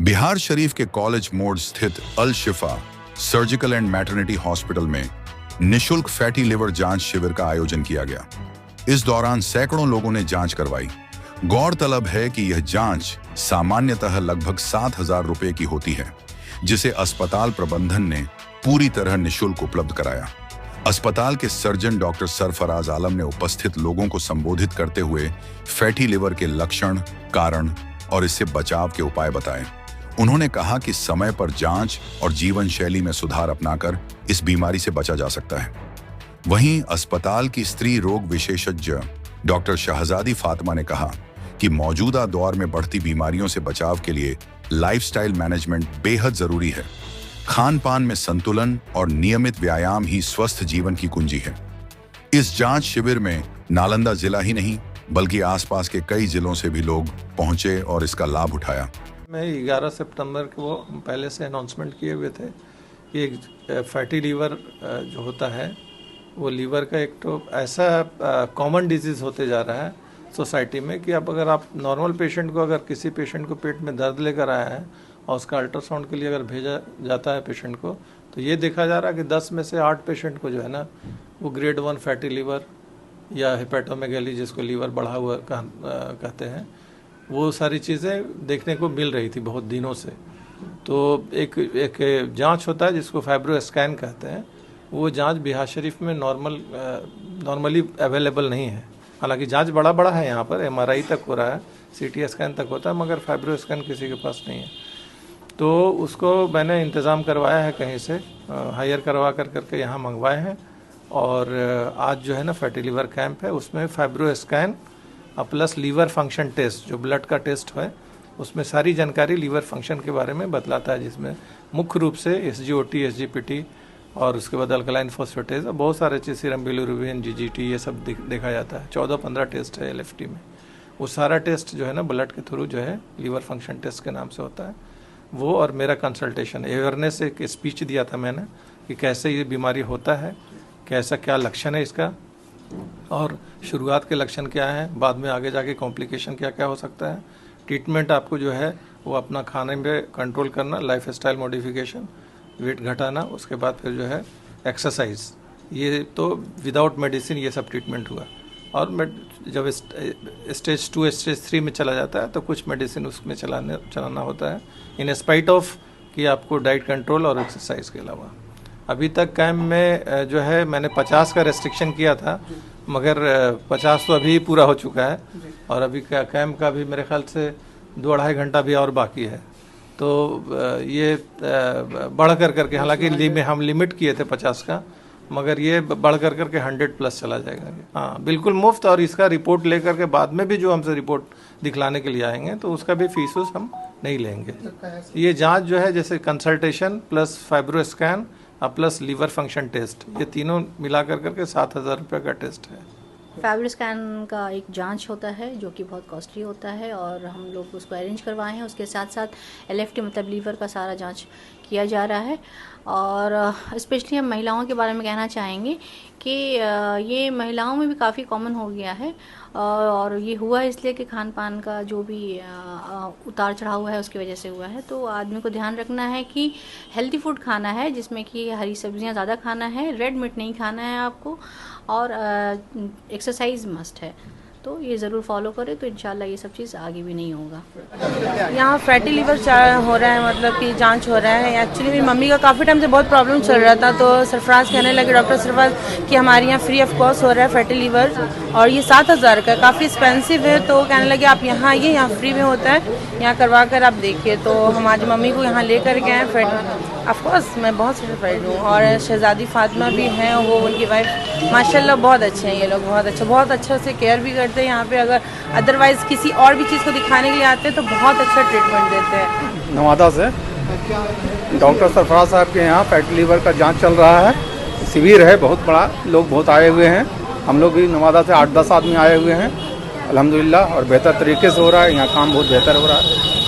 बिहार शरीफ के कॉलेज मोड़ स्थित अल शिफा सर्जिकल एंड मैटरनिटी हॉस्पिटल में निशुल्क फैटी लिवर जांच शिविर का आयोजन किया गया। इस दौरान सैकड़ों लोगों ने जांच करवाई। गौरतलब है कि यह जांच सामान्यतः लगभग 7,000 रुपए की होती है, जिसे अस्पताल प्रबंधन ने पूरी तरह निशुल्क उपलब्ध कराया। अस्पताल के सर्जन डॉक्टर सरफराज आलम ने उपस्थित लोगों को संबोधित करते हुए फैटी लिवर के लक्षण, कारण और इससे बचाव के उपाय बताए। उन्होंने कहा कि समय पर जांच और जीवन शैली में सुधार अपनाकर इस बीमारी से बचा जा सकता है। वहीं अस्पताल की स्त्री रोग विशेषज्ञ डॉक्टर शहजादी फातिमा ने कहा कि मौजूदा दौर में बढ़ती बीमारियों से बचाव के लिए लाइफस्टाइल मैनेजमेंट बेहद जरूरी है। खान पान में संतुलन और नियमित व्यायाम ही स्वस्थ जीवन की कुंजी है। इस जांच शिविर में नालंदा जिला ही नहीं बल्कि आसपास के कई जिलों से भी लोग पहुंचे और इसका लाभ उठाया। मैं 11 सितंबर को पहले से अनाउंसमेंट किए हुए थे कि एक फैटी लीवर जो होता है वो लीवर का एक तो ऐसा कॉमन डिजीज़ होते जा रहा है सोसाइटी में कि अब अगर आप नॉर्मल पेशेंट को, अगर किसी पेशेंट को पेट में दर्द लेकर आया है और उसका अल्ट्रासाउंड के लिए अगर भेजा जाता है पेशेंट को, तो ये देखा जा रहा है कि 10 में से 8 पेशेंट को जो है ना वो ग्रेड 1 फैटी लीवर या हेपेटोमेगाली, जिसको लीवर बढ़ा हुआ कहते हैं, वो सारी चीज़ें देखने को मिल रही थी बहुत दिनों से। तो एक जांच होता है जिसको फाइब्रो स्कैन कहते हैं, वो जांच बिहार शरीफ में नॉर्मली अवेलेबल नहीं है। हालांकि जांच बड़ा है यहाँ पर, MRI तक हो रहा है, CT स्कैन तक होता है, मगर फाइब्रो स्कैन किसी के पास नहीं है। तो उसको मैंने इंतज़ाम करवाया है, कहीं से हायर करवा करके यहाँ मंगवाए हैं। और आज जो है ना फैटी लीवर कैंप है, उसमें fibro scan plus liver function test, जो ब्लड का टेस्ट है, उसमें सारी जानकारी लीवर फंक्शन के बारे में बतलाता है, जिसमें मुख्य रूप से SGOT, SGPT और उसके बाद अल्कलाइन फॉस्फेटेज और बहुत सारे चीज़, सीरम बिलिरुबिन, GGT, ये सब देखा जाता है। 14-15 टेस्ट है LFT में। वो सारा टेस्ट जो है ना ब्लड के थ्रू जो है लीवर फंक्शन टेस्ट के नाम से होता है वो। और मेरा कंसल्टेशन अवेयरनेस, एक स्पीच दिया था मैंने कि कैसे ये बीमारी होता है, कैसा क्या लक्षण है इसका, और शुरुआत के लक्षण क्या हैं, बाद में आगे जाके कॉम्प्लिकेशन क्या क्या हो सकता है। ट्रीटमेंट आपको जो है वो अपना खाने में कंट्रोल करना, लाइफस्टाइल मॉडिफिकेशन, वेट घटाना, उसके बाद फिर जो है एक्सरसाइज, ये तो विदाउट मेडिसिन ये सब ट्रीटमेंट हुआ। और जब स्टेज 2 स्टेज 3 में चला जाता है तो कुछ मेडिसिन उसमें चलाना होता है, इन स्पाइट ऑफ कि आपको डाइट कंट्रोल और एक्सरसाइज के अलावा। अभी तक कैंप में जो है मैंने 50 का रेस्ट्रिक्शन किया था, मगर 50 तो अभी पूरा हो चुका है और अभी कैंप का भी मेरे ख्याल से 2-2.5 घंटा भी और बाकी है। तो ये बढ़ करके, हालांकि हम लिमिट किए थे 50 का, मगर ये बढ़ करके 100+ चला जाएगा। हाँ बिल्कुल मुफ्त, और इसका रिपोर्ट लेकर के बाद में भी जो हमसे रिपोर्ट दिखलाने के लिए आएंगे तो उसका भी फीस हम नहीं लेंगे। ये जांच जो है जैसे consultation plus fibro scan plus liver function test, ये तीनों मिला करके 7,000 रुपये का टेस्ट है। फाइब्रो स्कैन का एक जांच होता है जो कि बहुत कॉस्टली होता है और हम लोग उसको अरेंज करवाए हैं। उसके साथ साथ LFT मतलब लीवर का सारा जांच किया जा रहा है। और स्पेशली हम महिलाओं के बारे में कहना चाहेंगे कि ये महिलाओं में भी काफ़ी कॉमन हो गया है। और ये हुआ इसलिए कि खान पान का जो भी उतार चढ़ाव हुआ है उसकी वजह से हुआ है। तो आदमी को ध्यान रखना है कि हेल्दी फूड खाना है, जिसमें कि हरी सब्जियां ज़्यादा खाना है, रेड मीट नहीं खाना है आपको, और एक्सरसाइज मस्ट है। तो ये ज़रूर फॉलो करें तो इंशाल्लाह ये सब चीज़ आगे भी नहीं होगा। यहाँ फैटी लीवर हो रहा है, मतलब कि जांच हो रहा है। एक्चुअली मेरी मम्मी का काफ़ी टाइम से बहुत प्रॉब्लम चल रहा था, तो सरफराज कहने लगे, डॉक्टर सरफराज, कि हमारे यहाँ फ्री ऑफ कॉस्ट हो रहा है फैटी लीवर और ये 7,000 का काफ़ी एक्सपेंसिव है। तो कहने लगे आप यहाँ आइए, यहाँ फ्री में होता है, यहाँ करवा कर आप देखिए। तो हमारी मम्मी को यहाँ ले कर गए हैं। ऑफकोर्स मैं बहुत सेटिस्फाइड हूँ। और शहजादी फातिमा भी हैं, वो उनकी वाइफ, माशाल्लाह बहुत अच्छे हैं ये लोग, बहुत अच्छा से केयर भी करते हैं यहाँ पे। अगर अदरवाइज़ किसी और भी चीज़ को दिखाने के लिए आते हैं तो बहुत अच्छा ट्रीटमेंट देते हैं। नवादा से डॉक्टर सरफराज साहब के यहाँ फैटी लीवर का जांच चल रहा है, शिविर है बहुत बड़ा, लोग बहुत आए हुए हैं। हम लोग भी नवादा से 8-10 आदमी आए हुए हैं अल्हम्दुलिल्लाह, और बेहतर तरीके से हो रहा है यहाँ, काम बहुत बेहतर हो रहा है।